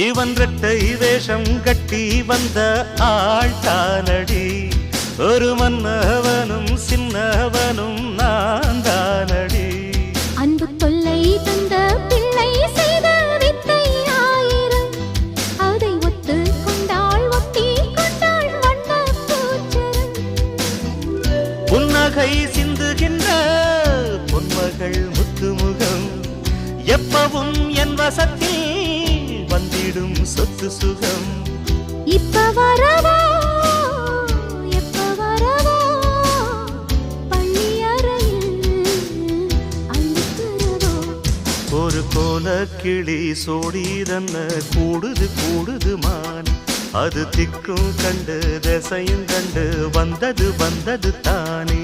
இவன் ரெட்டை வேஷம் கட்டி வந்த ஆள் தானடி ஒரு மன்னவனும் சின்னவனும் நான் தானடி அன்பு தொல்லை தந்த பிள்ளை செய்த வித்தை ஆயிரம் அதை ஒத்து கொண்டாள் ஒட்டி கொண்டாள் வண்ண பூச்சரம் புன்னகை சிந்துகின்ற பொன்மகள் முத்துமுகம் எப்பவும் என் வசத்தில் வந்திடும் சொத்து சுகம் இப்ப வரவா எப்ப வரவா பள்ளி அறையில் அழுத்தரவா ஒரு கோல கிளி சோடிதன்ன கூடுது கூடுது மான் அது திக்கும் கண்டு திசையும் கண்டு வந்தது வந்தது தானே